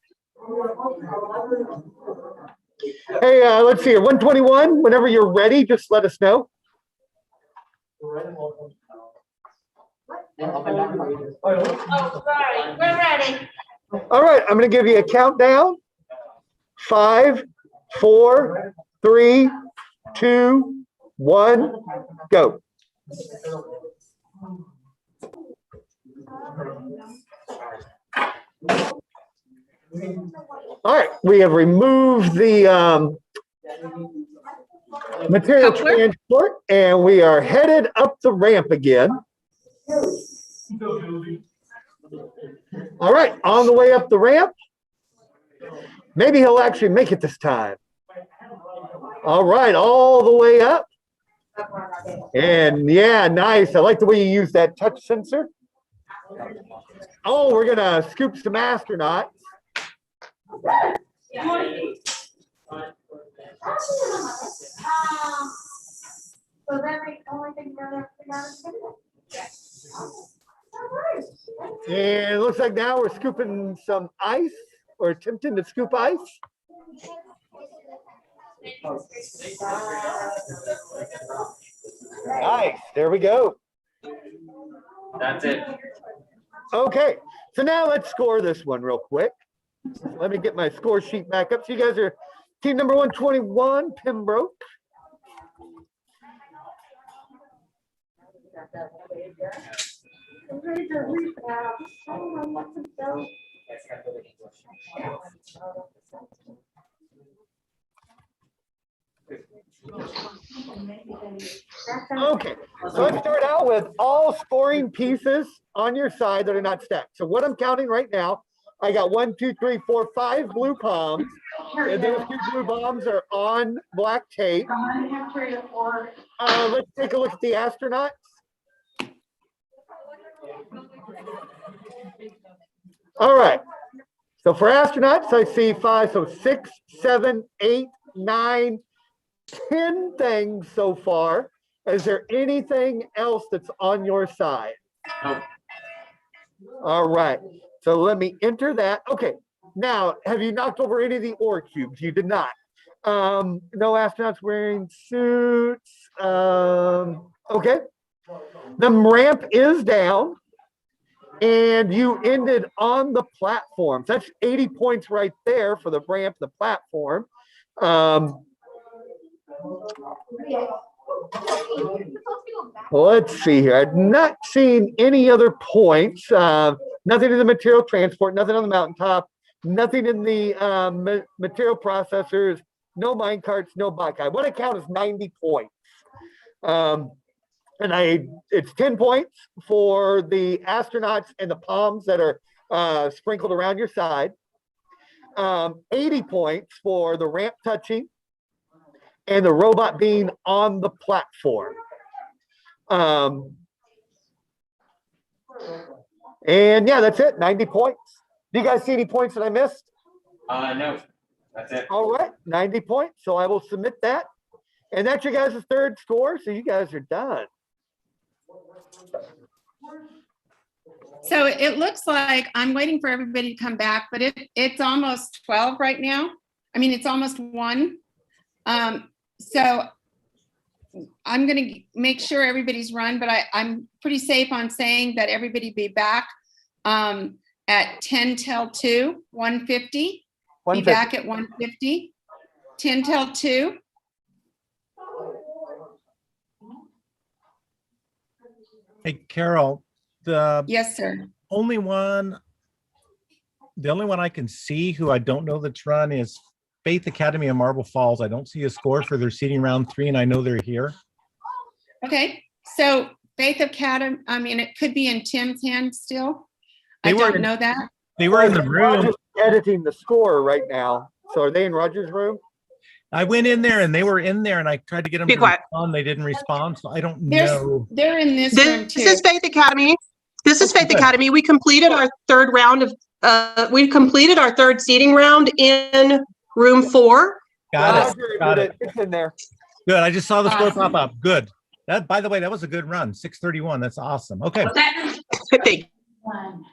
S2: Hey, let's see here, 121, whenever you're ready, just let us know.
S10: Oh, sorry, we're ready.
S2: All right, I'm going to give you a countdown. 5, 4, 3, 2, 1, go. All right, we have removed the material transport and we are headed up the ramp again. All right, on the way up the ramp. Maybe he'll actually make it this time. All right, all the way up. And yeah, nice. I like the way you use that touch sensor. Oh, we're gonna scoop some astronauts.
S10: So then the only thing
S2: And it looks like now we're scooping some ice or attempting to scoop ice. Nice, there we go.
S7: That's it.
S2: Okay, so now let's score this one real quick. Let me get my score sheet back up. So you guys are team number 121, Pembroke. Okay, so let's start out with all scoring pieces on your side that are not stacked. So what I'm counting right now, I got 1, 2, 3, 4, 5 blue palms. And those 2 blue bombs are on black tape. Let's take a look at the astronauts. All right. So for astronauts, I see 5, so 6, 7, 8, 9, 10 things so far. Is there anything else that's on your side?
S7: No.
S2: All right. So let me enter that. Okay. Now, have you knocked over any of the ore cubes? You did not. No astronauts wearing suits. Okay. The ramp is down. And you ended on the platform. That's 80 points right there for the ramp, the platform. Let's see here. I've not seen any other points. Nothing in the material transport, nothing on the mountaintop, nothing in the material processors, no mine carts, no Buckeye. What I count is 90 points. And it's 10 points for the astronauts and the palms that are sprinkled around your side. 80 points for the ramp touching and the robot being on the platform. And yeah, that's it, 90 points. Do you guys see any points that I missed?
S7: No, that's it.
S2: All right, 90 points. So I will submit that. And that's your guys' third score. So you guys are done.
S4: So it looks like I'm waiting for everybody to come back, but it's almost 12 right now. I mean, it's almost 1. So I'm going to make sure everybody's run, but I'm pretty safe on saying that everybody be back at 10 till 2, 150. Be back at 150, 10 till 2.
S6: Hey, Carol,
S4: Yes, sir.
S6: the only one I can see who I don't know that's run is Faith Academy of Marble Falls. I don't see a score for their seating round 3, and I know they're here.
S4: Okay, so Faith Academy, I mean, it could be in Tim's hands still. I
S6: They were
S4: don't
S6: in-
S4: know that.
S6: They were in the room.
S2: Roger's editing the score right now. So are they in Roger's room?
S6: I went in there and they were in there, and I tried to get them
S12: Be
S6: to
S12: quiet.
S6: respond. They didn't respond, so I don't know.
S4: They're in this room
S12: This
S4: too.
S12: is Faith Academy. This is
S6: Okay,
S12: Faith
S6: good.
S12: Academy. We completed our third round of, we completed our third seating round in room 4.
S6: Got it.
S2: Roger
S6: Got
S2: did
S6: it.
S2: It's in there.
S6: Good. I just saw the score
S4: Awesome.
S6: pop up. Good. That, by the way, that was a good run. 6:31. That's awesome. Okay.
S12: Thank
S1: One.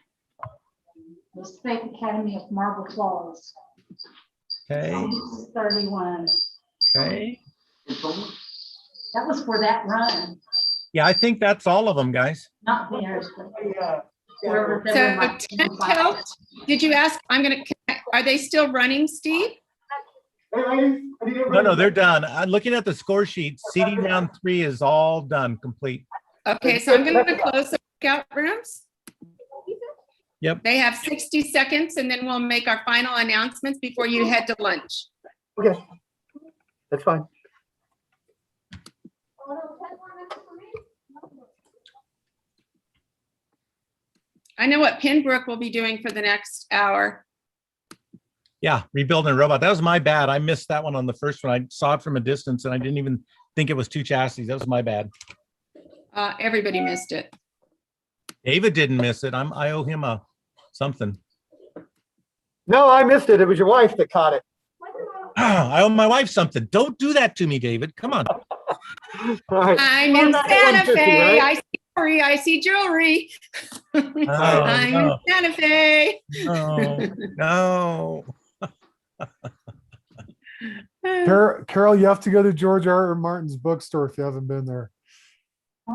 S1: The State Academy of Marble Falls.
S6: Okay.
S1: 31.
S6: Okay.
S1: That was for that run,
S6: Yeah, I think that's all of them, guys.
S1: not theirs, but wherever they
S4: So
S1: were like
S4: 10 till, did you ask, are they still running, Steve?
S6: No, they're done. I'm looking at the score sheet. Seating round 3 is all done, complete.
S4: Okay, so I'm going to close the breakout rooms.
S6: Yep.
S4: They have 60 seconds and then we'll make our final announcements before you head to lunch.
S2: Okay. That's fine.
S4: I know what Pembroke will be doing for the next hour.
S6: Yeah, rebuilding a robot. That was my bad. I missed that one on the first one. I saw it from a distance and I didn't even think it was 2 chassis. That was my bad.
S4: Everybody missed it.
S6: David didn't miss it. I owe him a something.
S2: No, I missed it. It was your wife that caught it.
S6: I owe my wife something. Don't do that to me, David. Come on.
S2: All right.
S4: I'm
S2: We're
S4: in
S2: back at
S4: Santa
S2: 150,
S4: Fe.
S2: right?
S4: I see jewelry. I'm
S6: no.
S4: in Santa Fe.
S6: No.
S11: Carol, you have to go to George R. R. Martin's bookstore if you haven't been there.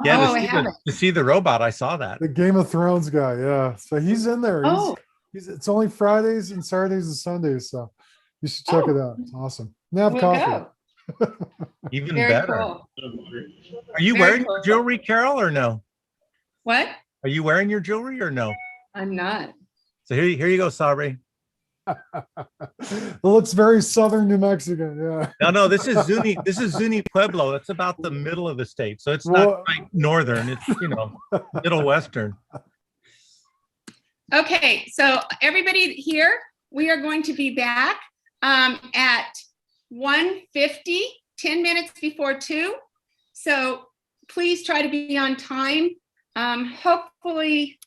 S6: Yeah,
S4: Oh, I haven't.
S6: to see the robot. I saw that.
S11: The Game of Thrones guy, yeah. So he's in there.
S4: Oh.
S11: It's only Fridays and Saturdays and Sundays, so you should check it out. It's awesome. Now have
S4: We'll
S11: coffee.
S4: go.
S6: Even
S4: Very
S6: better.
S4: cool.
S6: Are you
S4: Very
S6: wearing
S4: cool.
S6: your jewelry, Carol, or no?
S4: What?
S6: Are you wearing your jewelry or no?
S4: I'm not.
S6: So here you go, Sabri.
S11: It looks very southern New Mexico, yeah.
S6: No, this is Zuni. This is Zuni Pueblo. It's about the middle of the state, so it's not
S11: Well-
S6: quite northern. It's middle western.
S4: Okay, so everybody here, we are going to be back at 1:50, 10 minutes before 2. So please try to be on time. Hopefully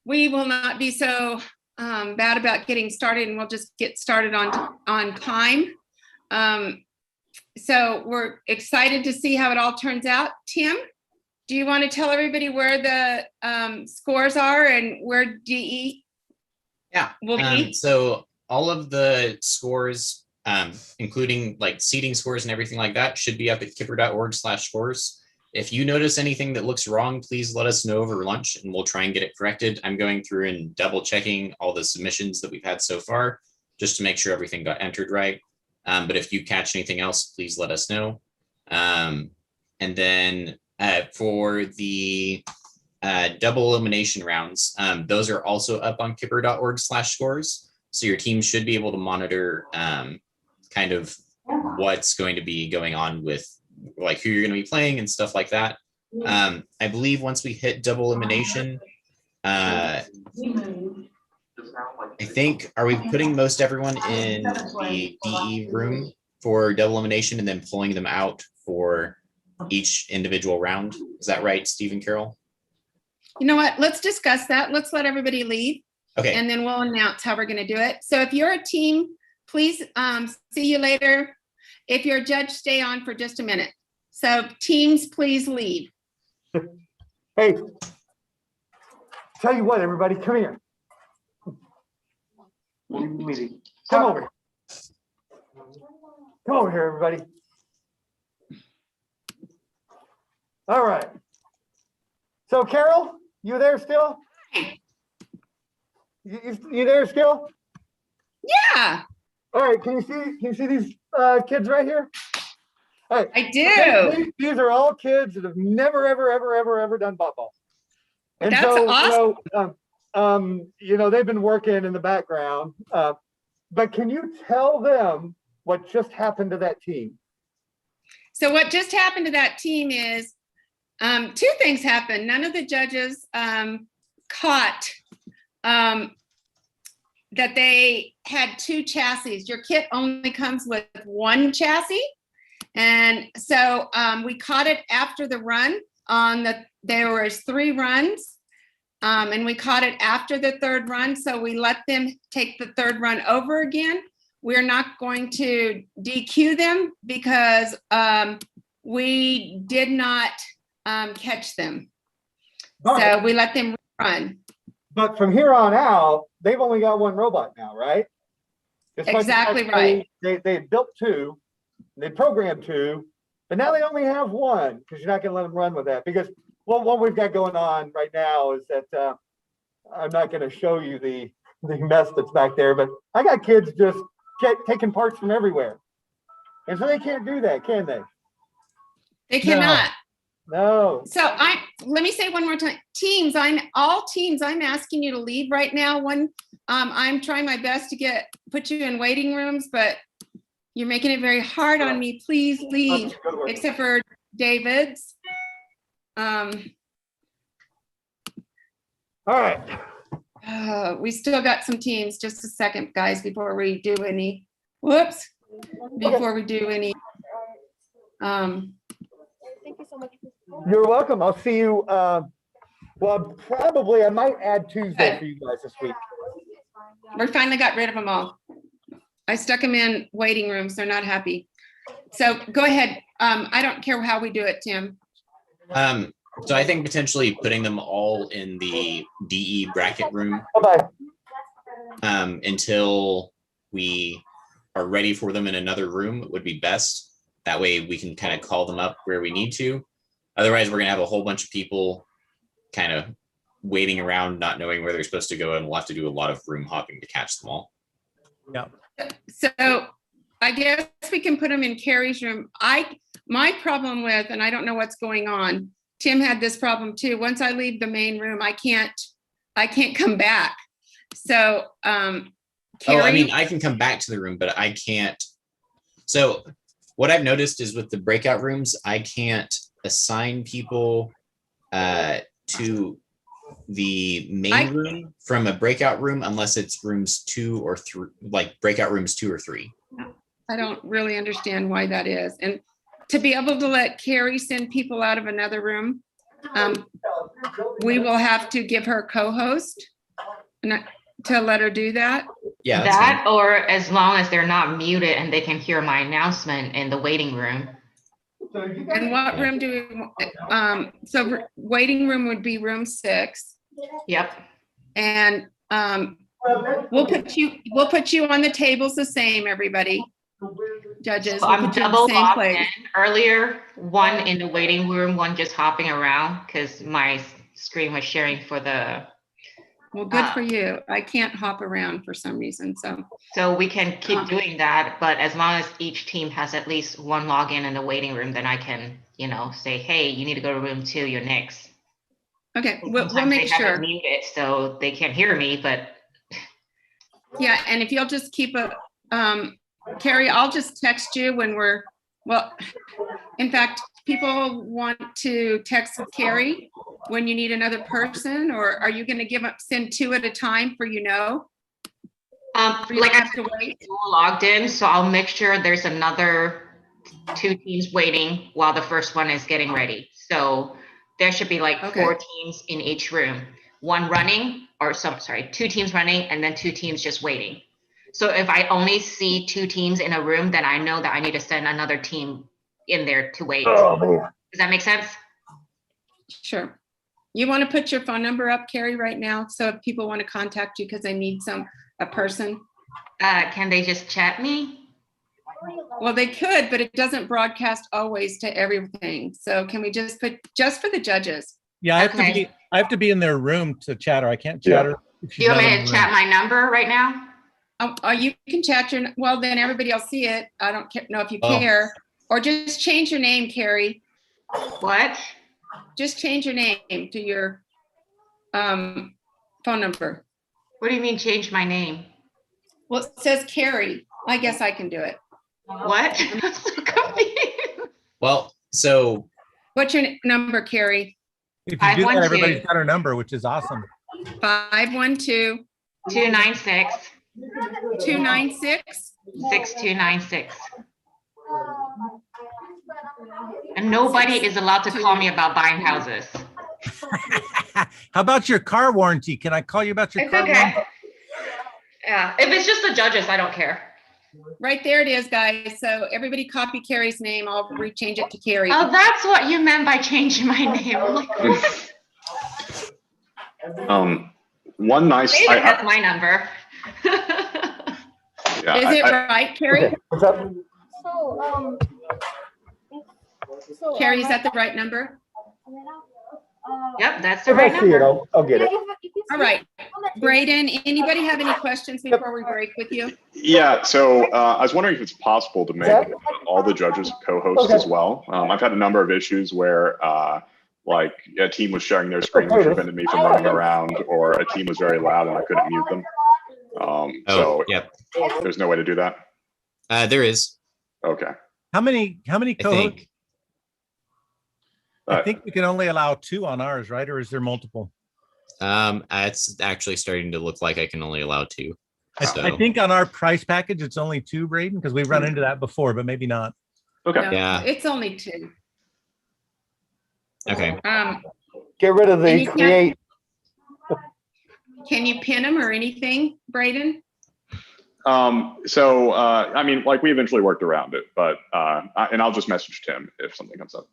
S4: we will not be so bad about getting started and we'll just get started on time. So we're excited to see how it all turns out. Tim, do you want to tell everybody where the scores are and where DE
S7: Yeah.
S4: will be?
S7: So all of the scores, including like seating scores and everything like that, should be up at kipper.org/scores. If you notice anything that looks wrong, please let us know over lunch and we'll try and get it corrected. I'm going through and double checking all the submissions that we've had so far, just to make sure everything got entered right. But if you catch anything else, please let us know. And then for the double elimination rounds, those are also up on kipper.org/scores. So your team should be able to monitor kind of what's going to be going on with like who you're going to be playing and stuff like that. I believe once we hit double elimination, I think, are we putting most everyone in the DE room for double elimination and then pulling them out for each individual round? Is that right, Steve and Carol?
S4: You know what? Let's discuss that. Let's let everybody leave.
S7: Okay.
S4: And then we'll announce how we're going to do it. So if you're a team, please see you later. If you're a judge, stay on for just a minute. So teams, please leave.
S2: Hey, tell you what, everybody, come here. Come over. Come over here, everybody. All right. So Carol, you there still? You there still?
S4: Yeah.
S2: All right. Can you see these kids right here? All right.
S4: I do.
S2: These are all kids that have never, ever done Botball. And
S4: That's
S2: so,
S4: awesome.
S2: They've been working in the background. But can you tell them what just happened to that team?
S4: So what just happened to that team is two things happened. None of the judges caught that they had two chassis. Your kit only comes with one chassis. And so we caught it after the run there was 3 runs. And we caught it after the 3rd run. So we let them take the 3rd run over again. We're not going to DQ them because we did not catch them. So we let them run.
S2: But from here on out, they've only got 1 robot now, right?
S4: Exactly right.
S2: They built 2, they programmed 2, but now they only have 1 because you're not going to let them run with that. Because what we've got going on right now is that I'm not going to show you the mess that's back there, but I got kids just taking parts from everywhere. And so they can't do that, can they?
S4: They cannot.
S2: No.
S4: So let me say one more time. Teams, all teams, I'm asking you to leave right now. I'm trying my best to put you in waiting rooms, but you're making it very hard on me. Please leave, except for David's.
S2: All right.
S4: We still got some teams. Just a second, guys, before we do any, before we do any.
S3: Thank you so much.
S2: You're welcome. I'll see you. Well, probably I might add Tuesday for you guys this week.
S4: We finally got rid of them all. I stuck them in waiting rooms. They're not happy. So go ahead. I don't care how we do it, Tim.
S7: So I think potentially putting them all in the DE bracket room until we are ready for them in another room would be best. That way we can kind of call them up where we need to. Otherwise, we're gonna have a whole bunch of people kind of waiting around, not knowing where they're supposed to go, and we'll have to do a lot of room hopping to catch them all.
S6: Yeah.
S4: So I guess we can put them in Carrie's room. My problem with, and I don't know what's going on, Tim had this problem too. Once I leave the main room, I can't come back. So Carrie,
S7: I mean, I can come back to the room, but I can't. So what I've noticed is with the breakout rooms, I can't assign people to the main room from a breakout room unless it's rooms 2 or 3, like breakout rooms 2 or 3.
S4: I don't really understand why that is. And to be able to let Carrie send people out of another room, we will have to give her a co-host to let her do that.
S7: Yeah.
S13: That, or as long as they're not muted and they can hear my announcement in the waiting room.
S4: And what room do we, so waiting room would be room 6.
S13: Yep.
S4: And we'll put you on the tables the same, everybody. Judges.
S13: So I'm double logged in earlier, 1 in the waiting room, 1 just hopping around because my screen was sharing for the.
S4: Well, good for you. I can't hop around for some reason,
S13: so we can keep doing that, but as long as each team has at least 1 login in the waiting room, then I can, say, hey, you need to go to room 2, you're next.
S4: Okay, we'll make sure.
S13: They have it muted, so they can't hear me, but.
S4: Yeah, and if you'll just keep Carrie, I'll just text you when in fact, people want to text Carrie when you need another person, or are you going to send 2 at a time for
S13: Like I said, logged in, so I'll make sure there's another 2 teams waiting while the first one is getting ready. So there should be like 4 teams in each room, 1 running, or sorry, 2 teams running and then 2 teams just waiting. So if I only see 2 teams in a room, then I know that I need to send another team in there to wait.
S2: Oh, man.
S13: Does that make sense?
S4: Sure. You want to put your phone number up, Carrie, right now? So if people want to contact you because they need a person.
S13: Can they just chat me?
S4: Well, they could, but it doesn't broadcast always to everything. So can we just put just for the judges?
S6: Yeah, I have to be in their room to chat her. I can't chat her. if she's
S13: You want
S6: not
S13: me
S6: in
S13: to
S6: the
S13: chat
S6: room.
S13: my number right now?
S4: Oh, you can chat your, well, then everybody will see it. I don't know if you
S7: Oh.
S4: care. Or just change your name, Carrie.
S13: What?
S4: Just change your name to your phone number.
S13: What do you mean change my name?
S4: Well, it says Carrie. I guess I can do it.
S13: What? I'm so confused.
S7: Well, so
S4: What's your number, Carrie?
S6: If you do that,
S13: 512.
S6: everybody's got her number, which is awesome.
S4: 512
S13: 296
S4: 296
S13: 6296. And nobody is allowed to call me about buying houses.
S6: How about your car warranty? Can I call you about your
S13: It's
S6: car
S13: okay.
S6: warranty?
S13: Yeah, if it's just the judges, I don't care.
S4: Right there it is, guys. So everybody copy Carrie's name. I'll rechange it to Carrie.
S13: Oh, that's what you meant by changing my name. I'm like,
S14: One nice.
S13: Maybe that's my number.
S14: Yeah,
S4: Is it right, Carrie?
S2: What's up?
S4: Carrie, is that the right number?
S13: Yep, that's the
S2: If
S13: right
S2: I see it,
S13: number.
S2: I'll get it.
S4: All right. Braden, anybody have any questions before we break with you?
S14: Yeah, so I was wondering if it's possible to make all the judges co-hosts as well. I've had a number of issues where like a team was sharing their screen, which prevented me from running around, or a team was very loud and I couldn't mute them. So
S7: yep.
S14: There's no way to do that.
S7: There is.
S14: Okay.
S6: How many
S7: I
S6: co-hosts?
S7: think.
S6: I think we can only allow 2 on ours, right? Or is there multiple?
S7: It's actually starting to look like I can only allow 2. So.
S6: I think on our price package, it's only 2, Braden, because we've run into that before, but maybe not.
S14: Okay.
S4: No,
S7: Yeah.
S4: it's only 2.
S7: Okay.
S2: Get rid of
S4: And
S2: the
S4: you can't-
S2: create.
S4: Can you pin them or anything, Braden?
S14: So I mean, like we eventually worked around it, but and I'll just message Tim if something comes up.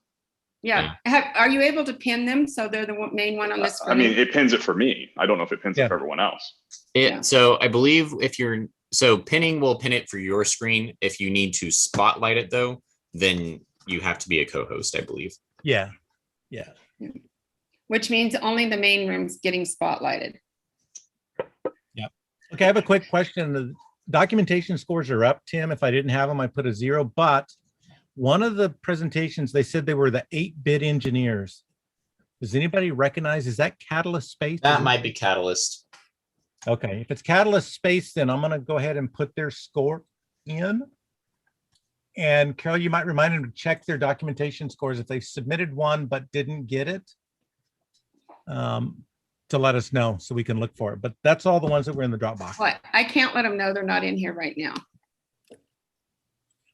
S4: Yeah. Are you able to pin them so they're the main one on the
S14: I
S4: screen?
S14: mean, it pins it for me. I don't know if it pins it for everyone else.
S7: So I believe so pinning will pin it for your screen. If you need to spotlight it though, then you have to be a co-host, I believe.
S6: Yeah. Yeah.
S4: Which means only the main room's getting spotlighted.
S6: Yeah. Okay, I have a quick question. The documentation scores are up, Tim. If I didn't have them, I put a 0, but one of the presentations, they said they were the 8-bit engineers. Does anybody recognize, is that Catalyst Space?
S7: That might be Catalyst.
S6: Okay, if it's Catalyst Space, then I'm gonna go ahead and put their score in. And Carol, you might remind them to check their documentation scores if they submitted one but didn't get it, to let us know so we can look for it. But that's all the ones that were in the Dropbox.
S4: What? I can't let them know they're not in here right now.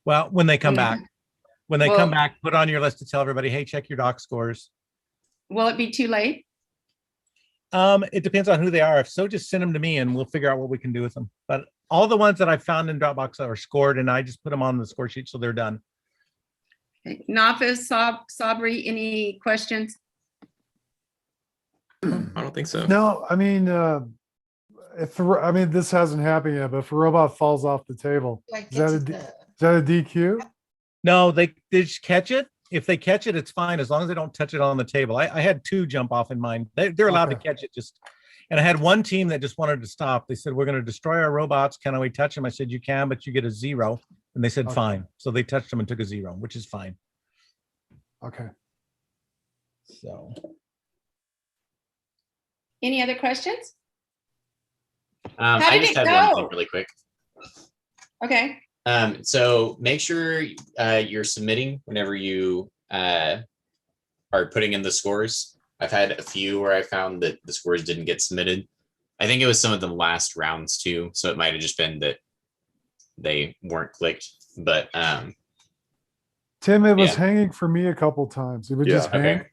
S6: Well, when they come back. When they
S4: Well-
S6: come back, put on your list to tell everybody, hey, check your doc scores.
S4: Will it be too late?
S6: It depends on who they are. If so, just send them to me and we'll figure out what we can do with them. But all the ones that I found in Dropbox are scored and I just put them on the score sheet so they're done.
S4: Okay. Nafis, Sabri, any questions?
S15: I don't think so.
S11: No, I mean, I mean, this hasn't happened yet, but if a robot falls off the table, is that a DQ?
S6: No, they just catch it. If they catch it, it's fine as long as they don't touch it on the table. I had 2 jump off in mine. They're allowed to catch it just. And I had one team that just wanted to stop. They said, we're going to destroy our robots. Can we touch them? I said, you can, but you get a 0. And they said, fine. So they touched them and took a 0, which is fine.
S11: Okay.
S6: So.
S4: Any other questions?
S7: How
S4: did
S7: just
S4: it
S7: had one
S4: go?
S7: thing really quick.
S4: Okay.
S7: So make sure you're submitting whenever you are putting in the scores. I've had a few where I found that the scores didn't get submitted. I think it was some of the last rounds too. So it might have just been that they weren't clicked. But
S11: Tim, it was
S7: Yeah.
S11: hanging for me a couple times. It would
S14: Yeah,
S11: just hang.
S7: okay.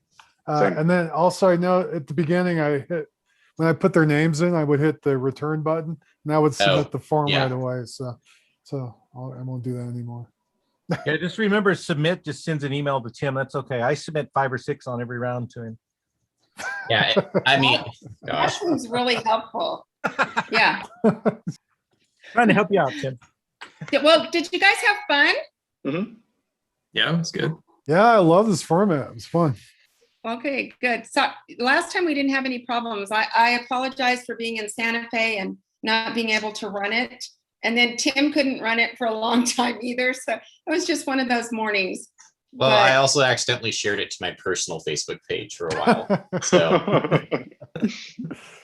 S14: Same.
S11: And then also I know at the beginning when I put their names in, I would hit the return button and I would submit the form
S7: yeah.
S11: right away. So I won't do that anymore.
S6: Yeah, just remember, submit just sends an email to Tim. That's okay. I submit 5 or 6 on every round to him.
S7: Yeah, I mean,
S4: That
S7: gosh.
S4: seems really helpful. Yeah.
S6: Trying to help you out, Tim.
S4: Well, did you guys have fun?
S14: Mhm.
S7: Yeah, it's good.
S11: Yeah, I love this format. It was fun.
S4: Okay, good. So last time we didn't have any problems. I apologize for being in Santa Fe and not being able to run it. And then Tim couldn't run it for a long time either. So it was just one of those mornings.
S7: Well, I also accidentally shared it to my personal Facebook page for a while.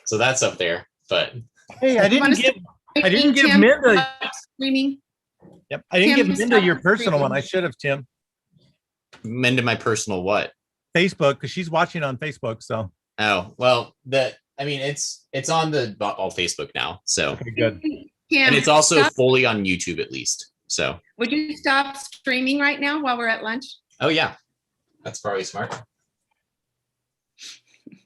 S7: So that's up there. But
S6: Hey, I didn't give
S4: Tim,
S6: Minda.
S4: Streaming.
S6: Yep, I didn't
S4: Tim,
S6: give Minda your
S4: stop
S6: personal one. I
S4: streaming.
S6: should have, Tim.
S7: Minda my personal what?
S6: Facebook, because she's watching on Facebook. So
S7: Oh, well, it's on the Botball Facebook now. So
S6: okay, good.
S4: Tim,
S7: and it's also
S4: stop-
S7: fully on YouTube at least. So
S4: would you stop streaming right now while we're at lunch?
S7: oh yeah. That's probably smart.